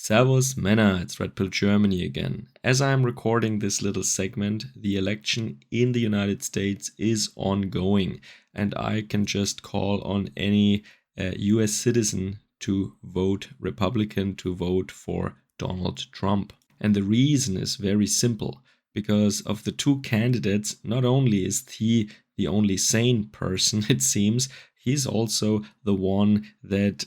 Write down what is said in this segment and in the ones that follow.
Servus Männer, it's Red Pill Germany again. As I am recording this little segment, the election in the United States is ongoing, and I can just call on any US citizen to vote Republican, to vote for Donald Trump. And the reason is very simple. Because of the two candidates, not only is he the only sane person, it seems, he's also the one that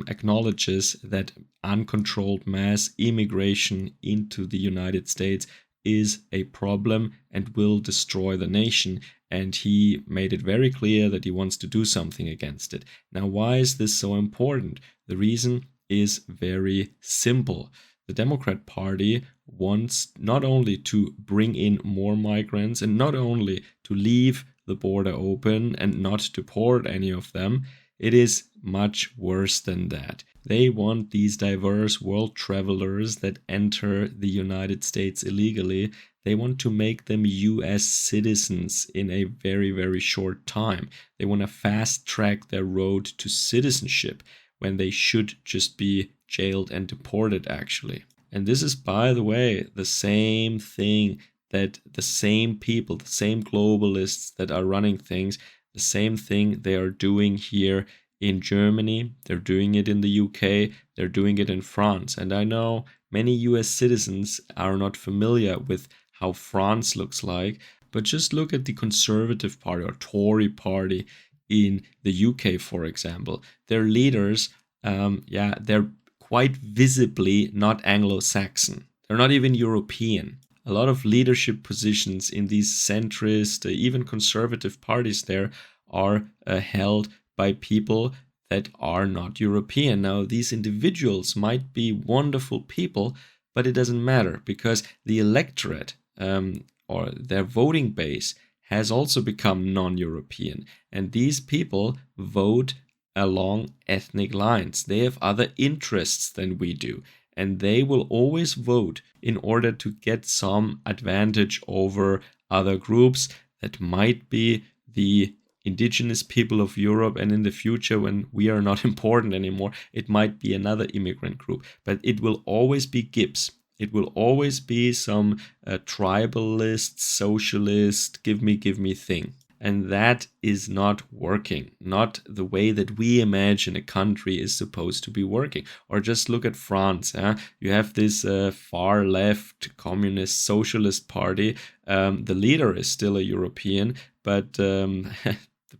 acknowledges that uncontrolled mass immigration into the United States is a problem and will destroy the nation. And he made it very clear that he wants to do something against it. Now, why is this so important? The reason is very simple. The Democrat Party wants not only to bring in more migrants and not only to leave the border open and not deport any of them, it is much worse than that. They want these diverse world travelers that enter the United States illegally. They want to make them US citizens in a very, very short time. They want to fast track their road to citizenship when they should just be jailed and deported, actually. And this is, by the way, the same thing that the same people, the same globalists that are running things, the same thing they are doing here in Germany. They're doing it in the UK. They're doing it in France. And I know many US citizens are not familiar with how France looks like, but just look at the Conservative Party or Tory Party in the UK, for example. Their leaders, they're quite visibly not Anglo-Saxon. They're not even European. A lot of leadership positions in these centrist, even conservative parties there are held by people that are not European. Now, these individuals might be wonderful people, but it doesn't matter because the electorate or their voting base has also become non-European. And these people vote along ethnic lines. They have other interests than we do. And they will always vote in order to get some advantage over other groups that might be the indigenous people of Europe. And in the future, when we are not important anymore, it might be another immigrant group. But it will always be Gibbs. It will always be some tribalist, socialist, give me thing. And that is not working, not the way that we imagine a country is supposed to be working. Or just look at France. You have this far left communist socialist party. The leader is still a European, but the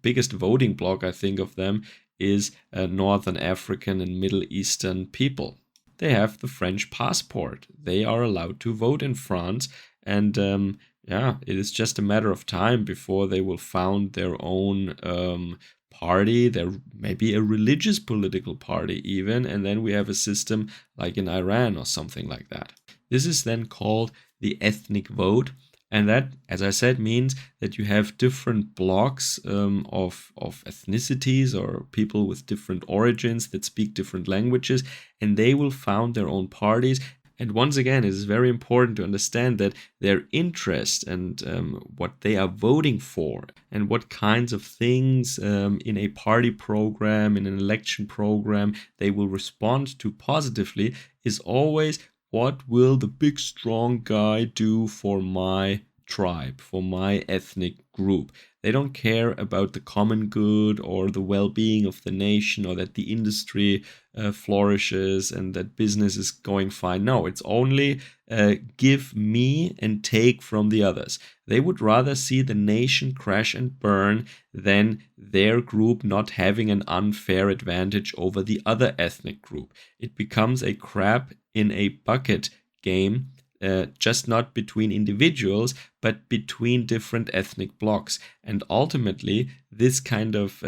biggest voting bloc, I think, of them is Northern African and Middle Eastern people. They have the French passport. They are allowed to vote in France. And it is just a matter of time before they will found their own party. There may be a religious political party even, and then we have a system like in Iran or something like that. This is then called the ethnic vote, and that, as I said, means that you have different blocks of ethnicities or people with different origins that speak different languages, and they will found their own parties. And once again, it is very important to understand that their interest and what they are voting for and what kinds of things in a party program, in an election program, they will respond to positively is always, what will the big strong guy do for my tribe, for my ethnic group? They don't care about the common good or the well-being of the nation or that the industry flourishes and that business is going fine. No, it's only give me and take from the others. They would rather see the nation crash and burn than their group not having an unfair advantage over the other ethnic group. It becomes a crab in a bucket game. Just not between individuals, but between different ethnic blocks. And ultimately, this kind of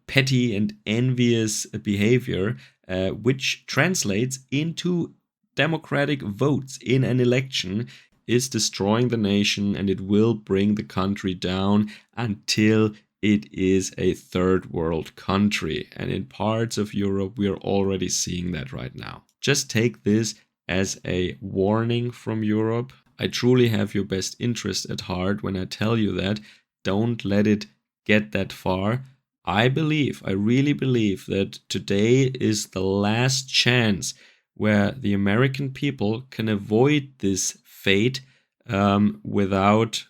petty and envious behavior, which translates into democratic votes in an election, is destroying the nation, and it will bring the country down until it is a third world country. And in parts of Europe, we are already seeing that right now. Just take this as a warning from Europe. I truly have your best interest at heart when I tell you that. Don't let it get that far. I really believe that today is the last chance where the American people can avoid this fate without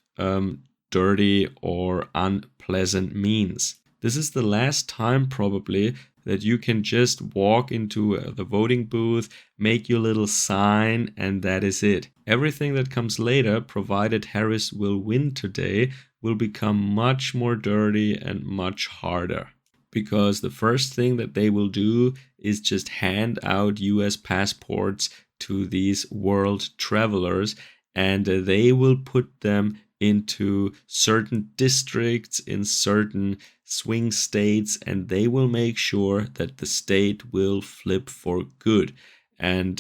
dirty or unpleasant means. This is the last time probably that you can just walk into the voting booth, make your little sign, and that is it. Everything that comes later, provided Harris will win today, will become much more dirty and much harder. Because the first thing that they will do is just hand out US passports to these world travelers, and they will put them into certain districts in certain swing states, and they will make sure that the state will flip for good. And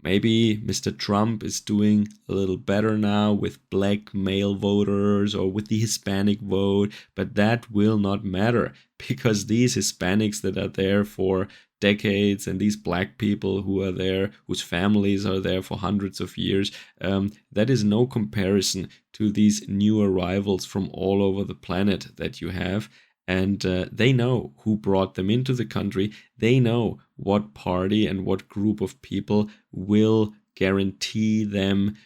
maybe Mr. Trump is doing a little better now with black male voters or with the Hispanic vote, but that will not matter, because these Hispanics that are there for decades and these black people who are there, whose families are there for hundreds of years, that is no comparison to these new arrivals from all over the planet that you have. And they know who brought them into the country. They know what party and what group of people will guarantee them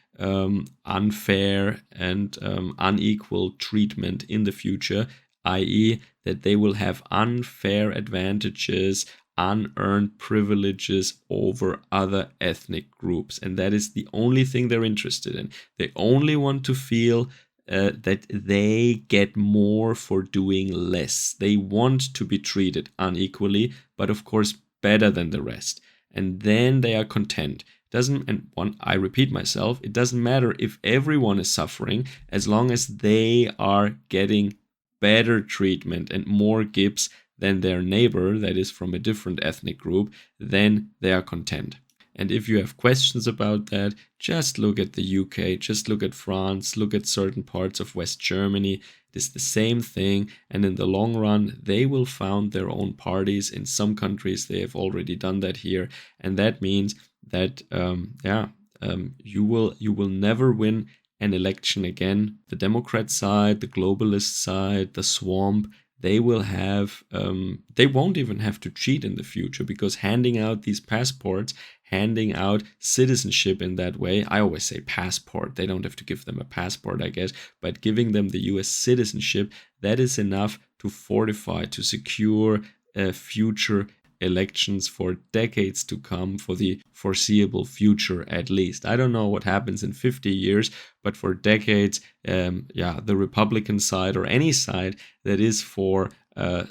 unfair and unequal treatment in the future, i.e., that they will have unfair advantages, unearned privileges over other ethnic groups. And that is the only thing they're interested in. They only want to feel that they get more for doing less. They want to be treated unequally, but of course better than the rest. And then they are content. I repeat myself, it doesn't matter if everyone is suffering, as long as they are getting better treatment and more gifts than their neighbor that is from a different ethnic group, then they are content. And if you have questions about that, just look at the UK, just look at France, look at certain parts of West Germany. It is the same thing. And in the long run, they will found their own parties. In some countries, they have already done that here. And that means that, you will never win an election again. The Democrat side, the globalist side, the swamp, they will have, they won't even have to cheat in the future, because handing out these passports, handing out citizenship in that way, I always say passport, they don't have to give them a passport, I guess, but giving them the US citizenship, that is enough to fortify, to secure future elections for decades to come, for the foreseeable future at least. I don't know what happens in 50 years, but for decades, the Republican side or any side that is for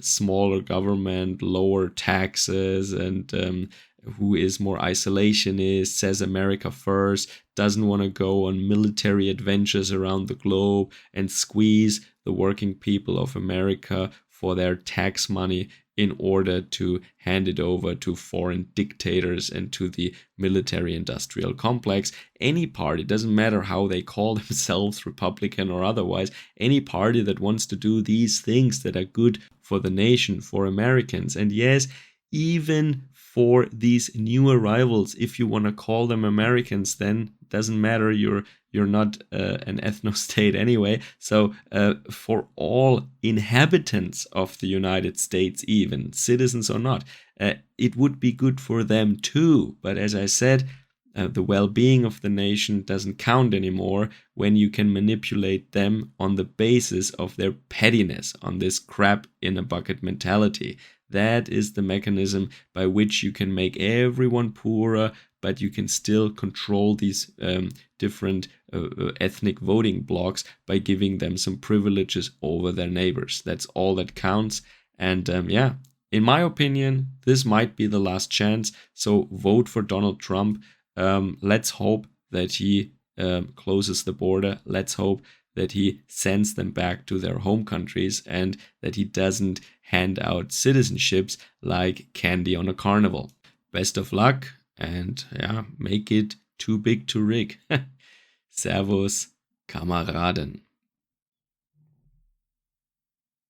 smaller government, lower taxes, and who is more isolationist, says America first, doesn't want to go on military adventures around the globe and squeeze the working people of America for their tax money in order to hand it over to foreign dictators and to the military-industrial complex. Any party, doesn't matter how they call themselves, Republican or otherwise, any party that wants to do these things that are good for the nation, for Americans, and yes, even for these new arrivals, if you want to call them Americans, then it doesn't matter, you're not an ethno-state anyway. So for all inhabitants of the United States, even citizens or not, it would be good for them too. But as I said, the well-being of the nation doesn't count anymore when you can manipulate them on the basis of their pettiness, on this crap in a bucket mentality. That is the mechanism by which you can make everyone poorer, but you can still control these different ethnic voting blocks by giving them some privileges over their neighbors. That's all that counts. And in my opinion, this might be the last chance. So vote for Donald Trump. Let's hope that he closes the border. Let's hope that he sends them back to their home countries and that he doesn't hand out citizenships like candy on a carnival. Best of luck, and make it too big to rig. Servus, Kameraden.